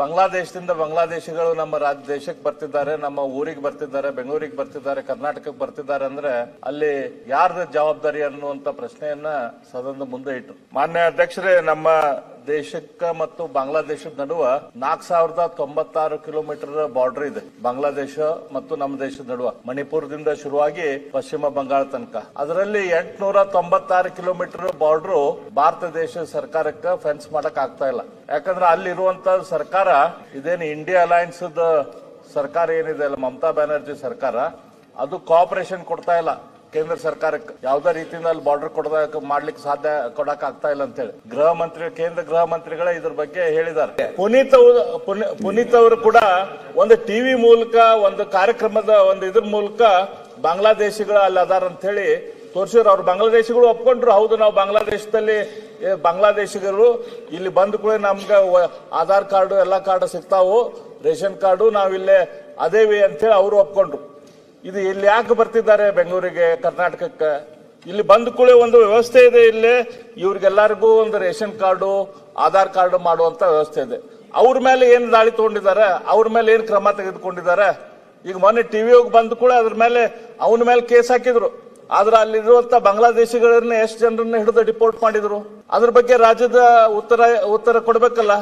ಬಾಂಗ್ಲಾದೇಶದಿಂದ ಬಾಂಗ್ಲಾದೇಶಿಗಳು ನಮ್ಮ ದೇಶಕ್ಕೆ ಬರ್ತಿದ್ದಾರೆ, ನಮ್ಮ ಊರಿಗೆ ಬರ್ತಿದ್ದಾರೆ, ಬೆಂಗಳೂರಿಗೆ ಬರ್ತಿದ್ದಾರೆ, ಕರ್ನಾಟಕಕ್ಕೆ ಬರ್ತಿದ್ದಾರೆ ಅಂದ್ರೆ ಅಲ್ಲಿ ಯಾರ್ದ ಜವಾಬ್ದಾರಿ ಅನ್ನುವಂತ ಪ್ರಶ್ನೆಯನ್ನ ಸದನದ ಮುಂದೆ ಇಟ್ಟರು. ಮಾನ್ಯ ಅಧ್ಯಕ್ಷರೇ, ನಮ್ಮ ದೇಶಕ್ಕ ಮತ್ತು ಬಾಂಗ್ಲಾದೇಶದ ನಡುವ 4096 ಕಿಲೋಮೀಟರ್ ಬಾರ್ಡರ್ ಇದೆ. ಬಾಂಗ್ಲಾದೇಶ ಮತ್ತು ನಮ್ಮ ದೇಶದ ನಡುವ ಮಣಿಪುರದಿಂದ ಶುರುವಾಗಿ ಪಶ್ಚಿಮ ಬಂಗಾಳ ತನಕ. ಅದರಲ್ಲಿ 896 ಕಿಲೋಮೀಟರ್ ಬಾರ್ಡರ್ ಭಾರತ ದೇಶ ಸರ್ಕಾರಕ್ಕೆ ಫೆನ್ಸ್ ಮಾಡಕ್ ಆಗ್ತಾ ಇಲ್ಲ. ಯಾಕಂದ್ರೆ ಅಲ್ಲಿರುವಂತ ಸರ್ಕಾರ ಇದೇನು ಇಂಡಿಯಾ ಅಲಯನ್ಸ್ ಸರ್ಕಾರ ಏನಿದೆ ಅಲ್ಲ, ಮಮತಾ ಬ್ಯಾನರ್ಜಿ ಸರ್ಕಾರ, ಅದು ಕೋಆಪರೇಷನ್ ಕೊಡ್ತಾ ಇಲ್ಲ ಕೇಂದ್ರ ಸರ್ಕಾರಕ್ಕೆ. ಯಾವುದೇ ರೀತಿಯಿಂದ ಅಲ್ಲಿ ಬಾರ್ಡರ್ ಮಾಡ್ಲಿಕ್ಕೆ ಕೊಡಕ್ ಆಗ್ತಾ ಇಲ್ಲ ಅಂತ ಹೇಳಿ ಕೇಂದ್ರ ಗೃಹ ಮಂತ್ರಿಗಳೇ ಇದ್ರ ಬಗ್ಗೆ ಹೇಳಿದ್ದಾರೆ. ಪುನೀತ್ ಅವರು ಕೂಡ ಒಂದು ಟಿವಿ ಮೂಲಕ, ಒಂದು ಕಾರ್ಯಕ್ರಮದ ಇದ್ರ ಮೂಲಕ ಬಾಂಗ್ಲಾದೇಶಿಗಳು ಅಲ್ಲಿ ಅದಾರ ಅಂತ ಹೇಳಿ ತೋರಿಸಿದ್ರು. ಅವ್ರು ಬಾಂಗ್ಲಾದೇಶಿಗಳು ಒಪ್ಕೊಂಡ್ರು, ಹೌದು ನಾವು ಬಾಂಗ್ಲಾದೇಶದಲ್ಲಿ ಬಾಂಗ್ಲಾದೇಶಿಗರು ಇಲ್ಲಿ ಬಂದ ಕೂಡ ನಮ್ಗೆ ಆಧಾರ್ ಕಾರ್ಡು ಎಲ್ಲಾ ಕಾರ್ಡ್ ಸಿಗ್ತಾವು, ರೇಷನ್ ಕಾರ್ಡು ನಾವಿಲ್ಲೇ ಅದೇವಿ ಅಂತ ಹೇಳಿ ಅವರು ಒಪ್ಕೊಂಡ್ರು. ಇದು ಇಲ್ಲಿ ಯಾಕೆ ಬರ್ತಿದ್ದಾರೆ ಬೆಂಗಳೂರಿಗೆ, ಕರ್ನಾಟಕಕ್ಕೆ? ಇಲ್ಲಿ ಬಂದ ಕೂಡ ಒಂದು ವ್ಯವಸ್ಥೆ ಇದೆ. ಇಲ್ಲಿ ಇವ್ರಿಗೆಲ್ಲರಿಗೂ ಒಂದು ರೇಷನ್ ಕಾರ್ಡು, ಆಧಾರ್ ಕಾರ್ಡು ಮಾಡುವಂತ ವ್ಯವಸ್ಥೆ ಇದೆ. ಅವ್ರ ಮೇಲೆ ಏನ್ ದಾಳಿ ತಗೊಂಡಿದ್ದಾರೆ, ಅವ್ರ ಮೇಲೆ ಏನ್ ಕ್ರಮ ತೆಗೆದುಕೊಂಡಿದ್ದಾರೆ? ಈಗ ಮೊನ್ನೆ ಟಿವಿ ಹೋಗಿ ಬಂದ ಕೂಡ ಅದ್ರ ಮೇಲೆ ಅವನ ಮೇಲೆ ಕೇಸ್ ಹಾಕಿದ್ರು. ಆದ್ರೆ ಅಲ್ಲಿರುವಂತ ಬಾಂಗ್ಲಾದೇಶಿಗಳನ್ನ ಎಷ್ಟು ಜನರನ್ನ ಹಿಡಿದು ಡಿಪೋರ್ಟ್ ಮಾಡಿದ್ರು? ಅದ್ರ ಬಗ್ಗೆ ರಾಜ್ಯದ ಉತ್ತರ ಕೊಡ್ಬೇಕಲ್ಲ.